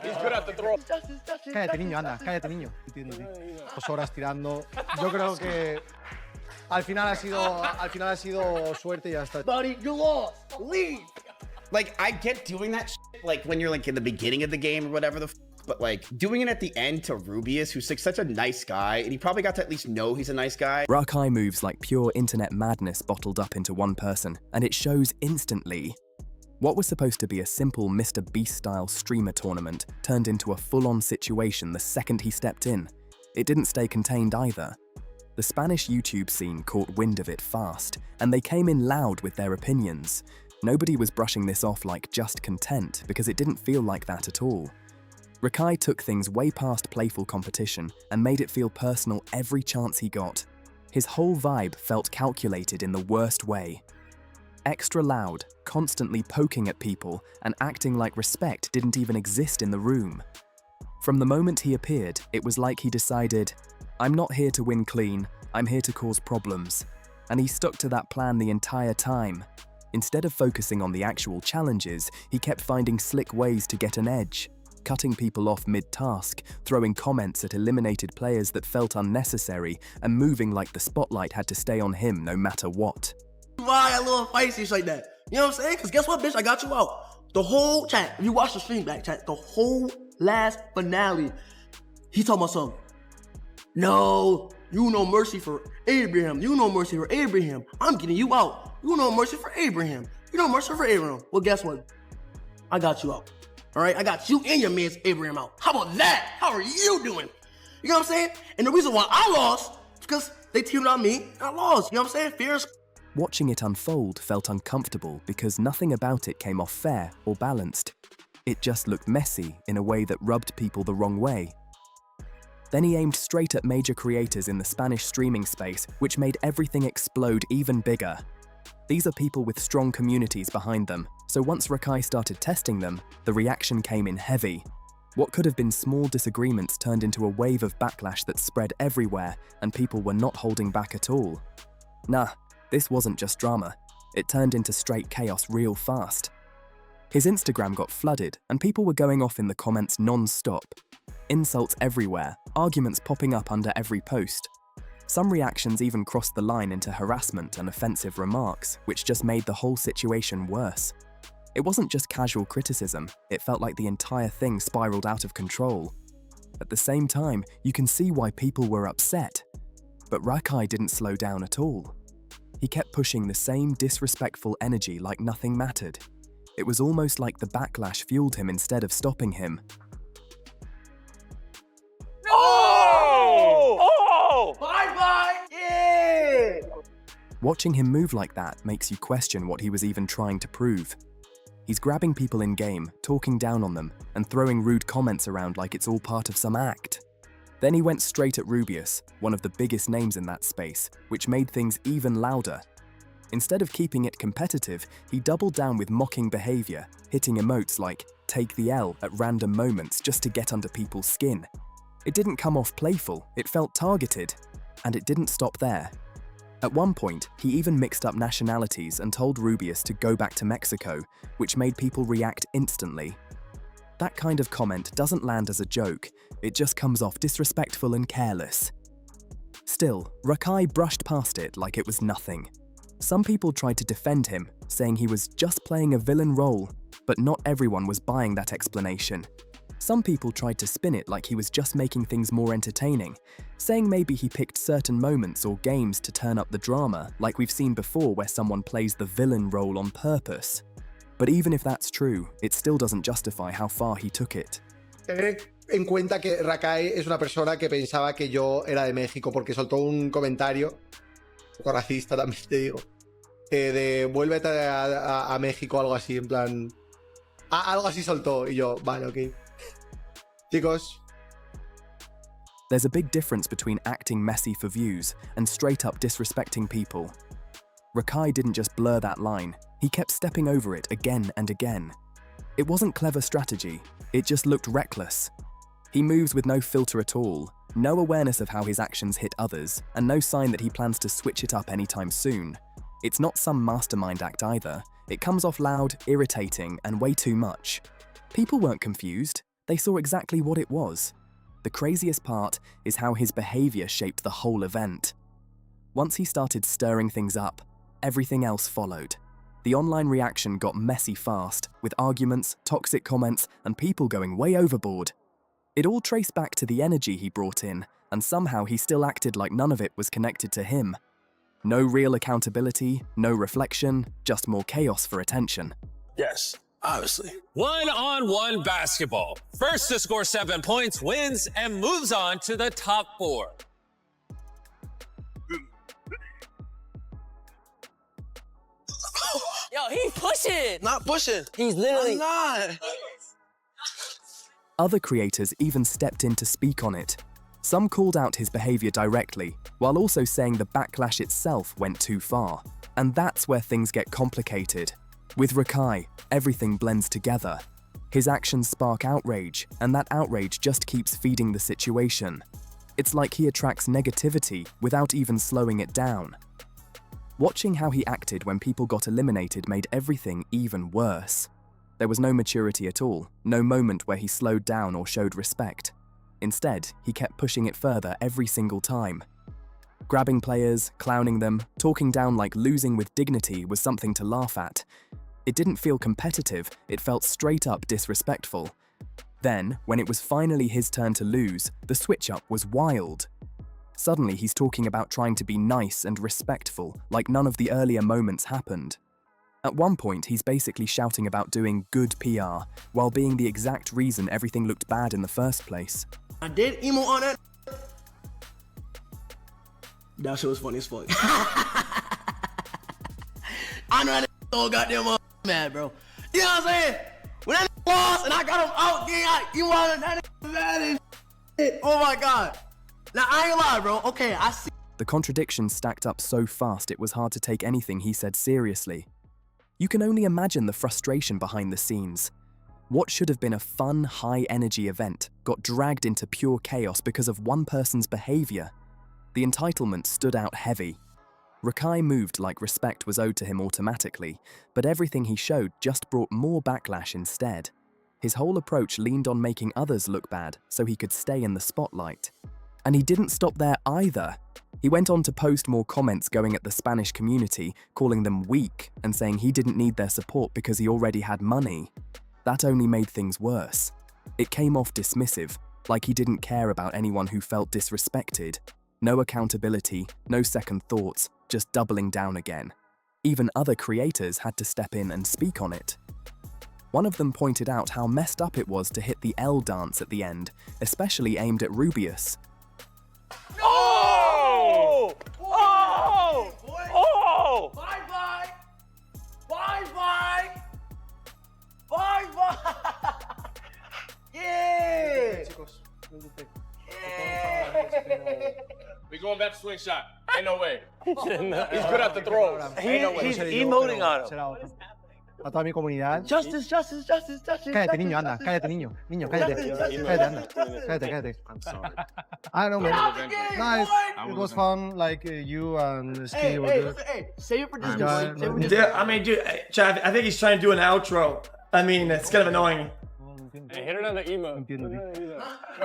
He's good at the throw. Cállate, niño, anda, cállate, niño. 2 horas tirando. Yo creo que al final ha sido suerte y ya está. Buddy, you lost. Leave. Like, I get doing that like when you're like in the beginning of the game or whatever the but like doing it at the end to Rubius, who's like such a nice guy, and he probably got to at least know he's a nice guy. RaKai moves like pure internet madness bottled up into one person, and it shows instantly. What was supposed to be a simple Mr. Beast-style streamer tournament turned into a full-on situation the second he stepped in. It didn't stay contained either. The Spanish YouTube scene caught wind of it fast, and they came in loud with their opinions. Nobody was brushing this off like just content, because it didn't feel like that at all. RaKai took things way past playful competition and made it feel personal every chance he got. His whole vibe felt calculated in the worst way. Extra loud, constantly poking at people, and acting like respect didn't even exist in the room. From the moment he appeared, it was like he decided, I'm not here to win clean, I'm here to cause problems. And he stuck to that plan the entire time. Instead of focusing on the actual challenges, he kept finding slick ways to get an edge, cutting people off mid-task, throwing comments at eliminated players that felt unnecessary, and moving like the spotlight had to stay on him no matter what. Why a little feisty like that? You know what I'm saying? Because guess what, bitch? I got you out. The whole chat, if you watch the stream back, chat, the whole last finale, he talking about something. No, you no mercy for Abraham. You no mercy for Abraham. I'm getting you out. You no mercy for Abraham. You no mercy for Abraham. Well, guess what? I got you out. All right, I got you and your man's Abraham out. How about that? How are you doing? You know what I'm saying? And the reason why I lost is because they teamed on me and I lost. You know what I'm saying? Fears. Watching it unfold felt uncomfortable because nothing about it came off fair or balanced. It just looked messy in a way that rubbed people the wrong way. Then he aimed straight at major creators in the Spanish streaming space, which made everything explode even bigger. These are people with strong communities behind them, so once RaKai started testing them, the reaction came in heavy. What could have been small disagreements turned into a wave of backlash that spread everywhere, and people were not holding back at all. Nah, this wasn't just drama. It turned into straight chaos real fast. His Instagram got flooded, and people were going off in the comments non-stop. Insults everywhere, arguments popping up under every post. Some reactions even crossed the line into harassment and offensive remarks, which just made the whole situation worse. It wasn't just casual criticism, it felt like the entire thing spiraled out of control. At the same time, you can see why people were upset. But RaKai didn't slow down at all. He kept pushing the same disrespectful energy like nothing mattered. It was almost like the backlash fueled him instead of stopping him. Bye-bye! Yeah! Watching him move like that makes you question what he was even trying to prove. He's grabbing people in-game, talking down on them, and throwing rude comments around like it's all part of some act. Then he went straight at Rubius, one of the biggest names in that space, which made things even louder. Instead of keeping it competitive, he doubled down with mocking behavior, hitting emotes like "take the L" at random moments just to get under people's skin. It didn't come off playful, it felt targeted. And it didn't stop there. At one point, he even mixed up nationalities and told Rubius to go back to Mexico, which made people react instantly. That kind of comment doesn't land as a joke, it just comes off disrespectful and careless. Still, RaKai brushed past it like it was nothing. Some people tried to defend him, saying he was just playing a villain role, but not everyone was buying that explanation. Some people tried to spin it like he was just making things more entertaining, saying maybe he picked certain moments or games to turn up the drama, like we've seen before where someone plays the villain role on purpose. But even if that's true, it still doesn't justify how far he took it. Tener en cuenta que RaKai es una persona que pensaba que yo era de México porque soltó un comentario, un poco racista también te digo, de vuélvete a México, algo así, en plan... algo así soltó y yo, vale, ok. Chicos. There's a big difference between acting messy for views and straight up disrespecting people. RaKai didn't just blur that line, he kept stepping over it again and again. It wasn't clever strategy, it just looked reckless. He moves with no filter at all, no awareness of how his actions hit others, and no sign that he plans to switch it up anytime soon. It's not some mastermind act either, it comes off loud, irritating, and way too much. People weren't confused, they saw exactly what it was. The craziest part is how his behavior shaped the whole event. Once he started stirring things up, everything else followed. The online reaction got messy fast, with arguments, toxic comments, and people going way overboard. It all traced back to the energy he brought in, and somehow he still acted like none of it was connected to him. No real accountability, no reflection, just more chaos for attention. Yes, obviously. One-on-one basketball. First to score 7 points wins and moves on to the top 4. Yo, he pushing. Not pushing. He's literally I'm not. Other creators even stepped in to speak on it. Some called out his behavior directly, while also saying the backlash itself went too far. And that's where things get complicated. With RaKai, everything blends together. His actions spark outrage, and that outrage just keeps feeding the situation. It's like he attracts negativity without even slowing it down. Watching how he acted when people got eliminated made everything even worse. There was no maturity at all, no moment where he slowed down or showed respect. Instead, he kept pushing it further every single time. Grabbing players, clowning them, talking down like losing with dignity was something to laugh at. It didn't feel competitive, it felt straight up disrespectful. Then, when it was finally his turn to lose, the switch-up was wild. Suddenly he's talking about trying to be nice and respectful, like none of the earlier moments happened. At one point, he's basically shouting about doing good PR, while being the exact reason everything looked bad in the first place. I did emo on that. That shit was funny as fuck. I know that so goddamn mad, bro. You know what I'm saying? When that lost and I got him out, you want that mad as shit. Oh my god. Now I ain't lie, bro. Okay, I see. The contradictions stacked up so fast it was hard to take anything he said seriously. You can only imagine the frustration behind the scenes. What should have been a fun, high-energy event got dragged into pure chaos because of one person's behavior. The entitlement stood out heavy. RaKai moved like respect was owed to him automatically, but everything he showed just brought more backlash instead. His whole approach leaned on making others look bad so he could stay in the spotlight. And he didn't stop there either. He went on to post more comments going at the Spanish community, calling them weak and saying he didn't need their support because he already had money. That only made things worse. It came off dismissive, like he didn't care about anyone who felt disrespected. No accountability, no second thoughts, just doubling down again. Even other creators had to step in and speak on it. One of them pointed out how messed up it was to hit the L dance at the end, especially aimed at Rubius. Oh! Oh! Oh! Bye-bye. Bye-bye. Bye-bye. Yeah. We going back to swing shot. Ain't no way. He's good at the throws. Ain't no way. He's emoting on him. A toda mi comunidad. Justice, justice, justice, justice. Cállate, niño, anda. Cállate, niño. Niño, cállate. Cállate, anda. Cállate, cállate. I'm sorry. I don't know, man. Nice. I It was was fun. Like you and Ski were good. Hey, save it for Disney. Guy, Save it for no. Disney. Yeah, I mean, dude, Chad, I think he's trying to do an outro. I mean, it's kind of annoying. Hey, hit another emo. Entiendo, tío.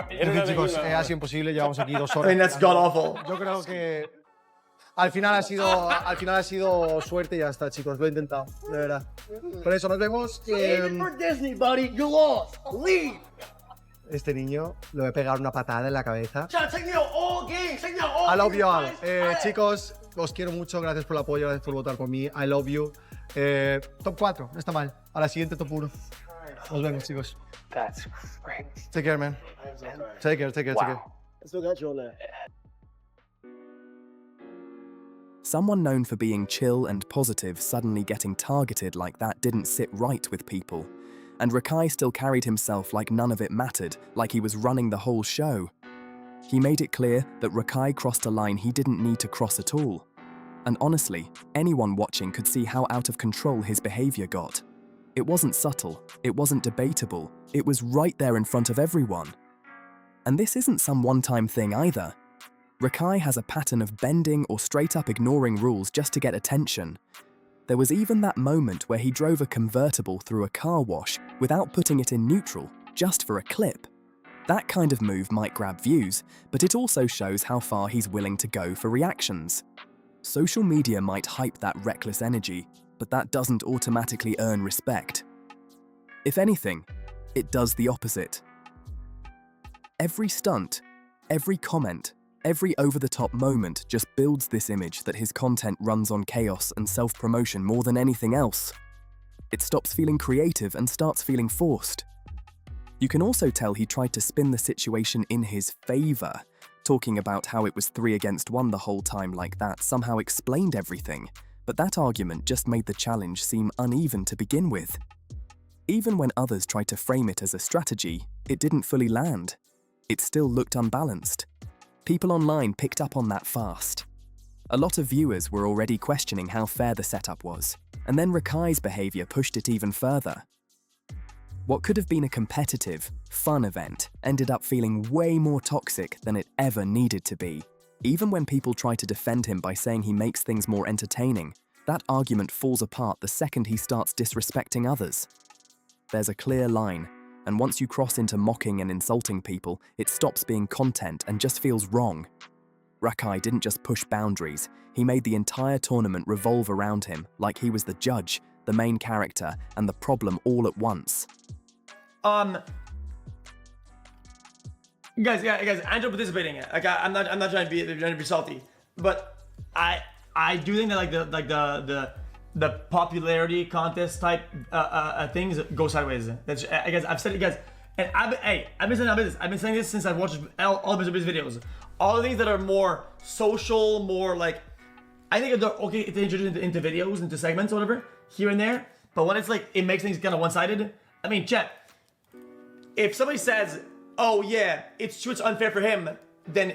Hit En fin, another chicos, emo. ha sido imposible. Llevamos aquí 2 I horas. mean, that's god awful. Yo creo que al final ha sido suerte y ya está, chicos. Lo he intentado, de verdad. Por eso nos vemos. Save it for Disney, buddy. You lost. Leave. Este niño le voy a pegar una patada en la cabeza. Chad, take me out all game. Take me out all I love game. you all. Chicos, os quiero mucho. Gracias por el apoyo. Gracias por votar por mí. I love you. Top 4, no está mal. A la siguiente top 1. Nos vemos, chicos. That's great. Take care, man. Take care, take care, take care. I still got you on that. Someone known for being chill and positive suddenly getting targeted like that didn't sit right with people. And RaKai still carried himself like none of it mattered, like he was running the whole show. He made it clear that RaKai crossed a line he didn't need to cross at all. And honestly, anyone watching could see how out of control his behavior got. It wasn't subtle, it wasn't debatable, it was right there in front of everyone. And this isn't some one-time thing either. RaKai has a pattern of bending or straight up ignoring rules just to get attention. There was even that moment where he drove a convertible through a car wash without putting it in neutral, just for a clip. That kind of move might grab views, but it also shows how far he's willing to go for reactions. Social media might hype that reckless energy, but that doesn't automatically earn respect. If anything, it does the opposite. Every stunt, every comment, every over-the-top moment just builds this image that his content runs on chaos and self-promotion more than anything else. It stops feeling creative and starts feeling forced. You can also tell he tried to spin the situation in his favor, talking about how it was 3 against 1 the whole time like that somehow explained everything, but that argument just made the challenge seem uneven to begin with. Even when others tried to frame it as a strategy, it didn't fully land. It still looked unbalanced. People online picked up on that fast. A lot of viewers were already questioning how fair the setup was, and then RaKai's behavior pushed it even further. What could have been a competitive, fun event ended up feeling way more toxic than it ever needed to be. Even when people try to defend him by saying he makes things more entertaining, that argument falls apart the second he starts disrespecting others. There's a clear line, and once you cross into mocking and insulting people, it stops being content and just feels wrong. RaKai didn't just push boundaries, he made the entire tournament revolve around him, like he was the judge, the main character, and the problem all at once. Guys, I enjoy participating. Like, I'm not trying to be salty, but I do think that the popularity contest type things go sideways. That's, I guess I've said it, guys, and I've been saying this. I've been saying this since I've watched all of his videos. All the things that are more social, more like, I think they're okay to introduce into videos, into segments, or whatever, here and there. But when it's like it makes things kind of one-sided. I mean, chat. If somebody says, "Oh yeah, it's true, it's unfair for him," then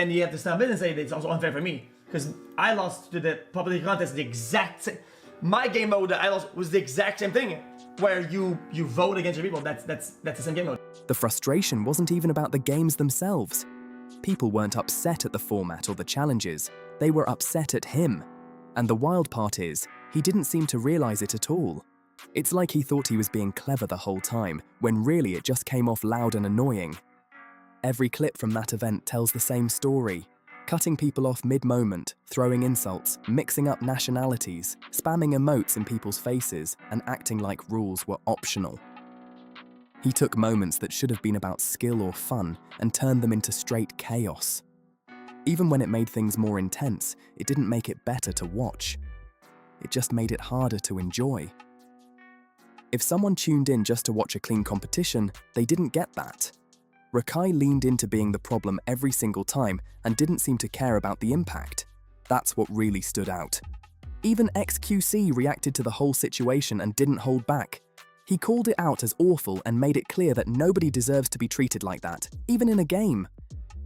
you have to stand up and say that it's also unfair for me. Because I lost to the popularity contest the exact same. My game mode that I lost was the exact same thing, where you vote against your people. That's the same game mode. The frustration wasn't even about the games themselves. People weren't upset at the format or the challenges. They were upset at him. And the wild part is, he didn't seem to realize it at all. It's like he thought he was being clever the whole time, when really it just came off loud and annoying. Every clip from that event tells the same story. Cutting people off mid-moment, throwing insults, mixing up nationalities, spamming emotes in people's faces, and acting like rules were optional. He took moments that should have been about skill or fun and turned them into straight chaos. Even when it made things more intense, it didn't make it better to watch. It just made it harder to enjoy. If someone tuned in just to watch a clean competition, they didn't get that. RaKai leaned into being the problem every single time and didn't seem to care about the impact. That's what really stood out. Even XQC reacted to the whole situation and didn't hold back. He called it out as awful and made it clear that nobody deserves to be treated like that, even in a game.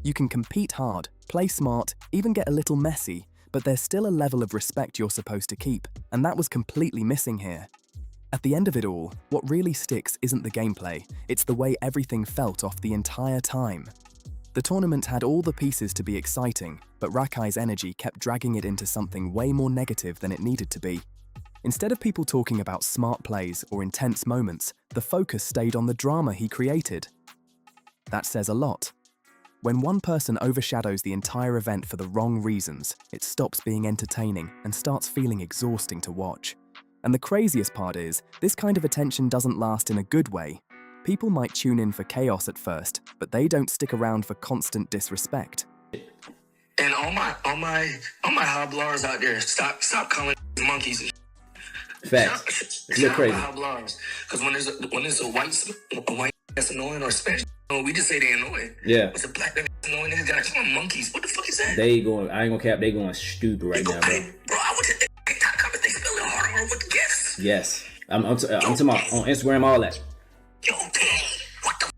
You can compete hard, play smart, even get a little messy, but there's still a level of respect you're supposed to keep, and that was completely missing here. At the end of it all, what really sticks isn't the gameplay, it's the way everything felt off the entire time. The tournament had all the pieces to be exciting, but RaKai's energy kept dragging it into something way more negative than it needed to be. Instead of people talking about smart plays or intense moments, the focus stayed on the drama he created. That says a lot. When one person overshadows the entire event for the wrong reasons, it stops being entertaining and starts feeling exhausting to watch. And the craziest part is, this kind of attention doesn't last in a good way. People might tune in for chaos at first, but they don't stick around for constant disrespect. And all my hoblars out there, stop calling monkeys and Facts. It's a little crazy. Because when there's a white that's annoying or Spanish, we just say they annoying. Yeah. It's a black that's annoying. Niggas gotta call them monkeys. What the fuck is that? They going. I ain't gonna cap. They going stupid right now, bro. Bro, I went to TikTok comment. They spelling harder with the gifts. Yes. I'm talking about on Instagram, all that. Yo, damn. What the?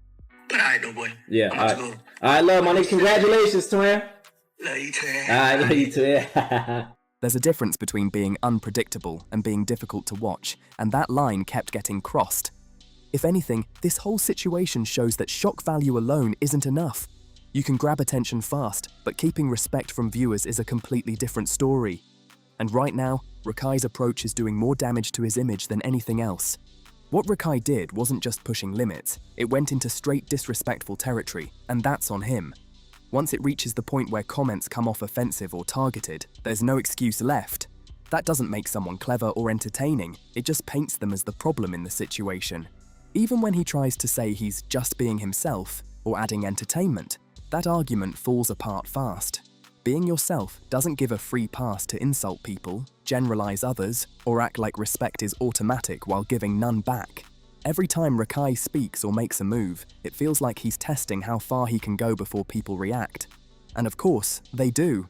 But all right, though, boy. Yeah. All right, love my nigga. Congratulations, twin. Love you, twin. All right, love you, twin. There's a difference between being unpredictable and being difficult to watch, and that line kept getting crossed. If anything, this whole situation shows that shock value alone isn't enough. You can grab attention fast, but keeping respect from viewers is a completely different story. And right now, RaKai's approach is doing more damage to his image than anything else. What RaKai did wasn't just pushing limits, it went into straight disrespectful territory, and that's on him. Once it reaches the point where comments come off offensive or targeted, there's no excuse left. That doesn't make someone clever or entertaining, it just paints them as the problem in the situation. Even when he tries to say he's just being himself, or adding entertainment, that argument falls apart fast. Being yourself doesn't give a free pass to insult people, generalize others, or act like respect is automatic while giving none back. Every time RaKai speaks or makes a move, it feels like he's testing how far he can go before people react. And of course, they do.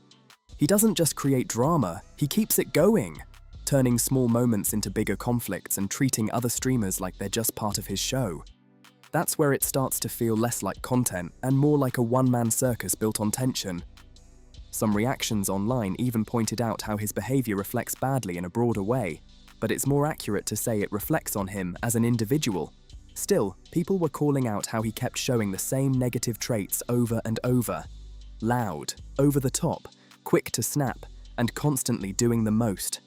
He doesn't just create drama, he keeps it going, turning small moments into bigger conflicts and treating other streamers like they're just part of his show. That's where it starts to feel less like content and more like a one-man circus built on tension. Some reactions online even pointed out how his behavior reflects badly in a broader way, but it's more accurate to say it reflects on him as an individual. Still, people were calling out how he kept showing the same negative traits over and over. Loud, over the top, quick to snap, and constantly doing the most.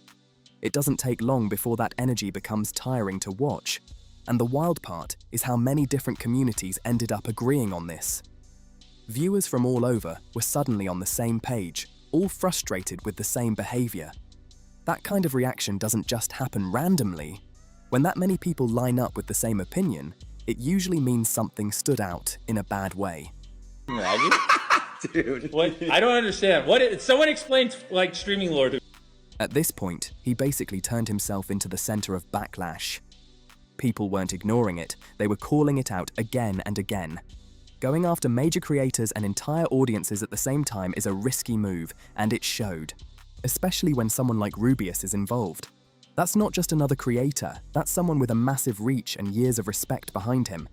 It doesn't take long before that energy becomes tiring to watch. And the wild part is how many different communities ended up agreeing on this. Viewers from all over were suddenly on the same page, all frustrated with the same behavior. That kind of reaction doesn't just happen randomly. When that many people line up with the same opinion, it usually means something stood out in a bad way. Dude. What? I don't understand. Someone explain like streaming lore to me. At this point, he basically turned himself into the center of backlash. People weren't ignoring it, they were calling it out again and again. Going after major creators and entire audiences at the same time is a risky move, and it showed. Especially when someone like Rubius is involved. That's not just another creator, that's someone with a massive reach and years of respect behind him.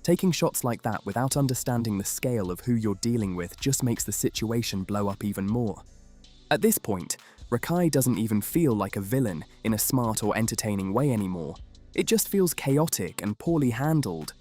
Taking shots like that without understanding the scale of who you're dealing with just makes the situation blow up even more. At this point, RaKai doesn't even feel like a villain in a smart or entertaining way anymore. It just feels chaotic and poorly handled.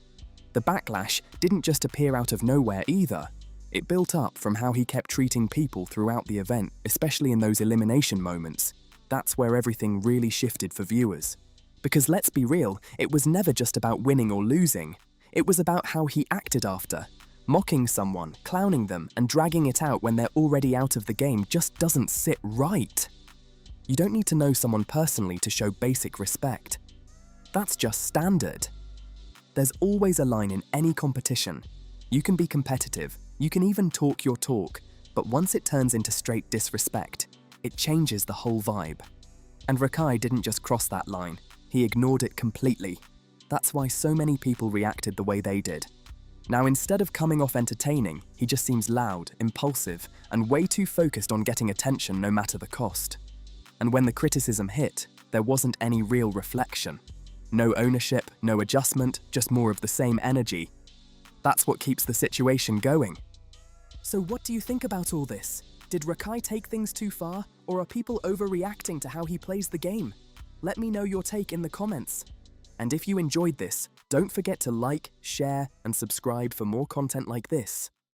The backlash didn't just appear out of nowhere either. It built up from how he kept treating people throughout the event, especially in those elimination moments. That's where everything really shifted for viewers. Because let's be real, it was never just about winning or losing. It was about how he acted after. Mocking someone, clowning them, and dragging it out when they're already out of the game just doesn't sit right. You don't need to know someone personally to show basic respect. That's just standard. There's always a line in any competition. You can be competitive, you can even talk your talk, but once it turns into straight disrespect, it changes the whole vibe. And RaKai didn't just cross that line, he ignored it completely. That's why so many people reacted the way they did. Now, instead of coming off entertaining, he just seems loud, impulsive, and way too focused on getting attention no matter the cost. And when the criticism hit, there wasn't any real reflection. No ownership, no adjustment, just more of the same energy. That's what keeps the situation going. So what do you think about all this? Did RaKai take things too far, or are people overreacting to how he plays the game? Let me know your take in the comments. And if you enjoyed this, don't forget to like, share, and subscribe for more content like this.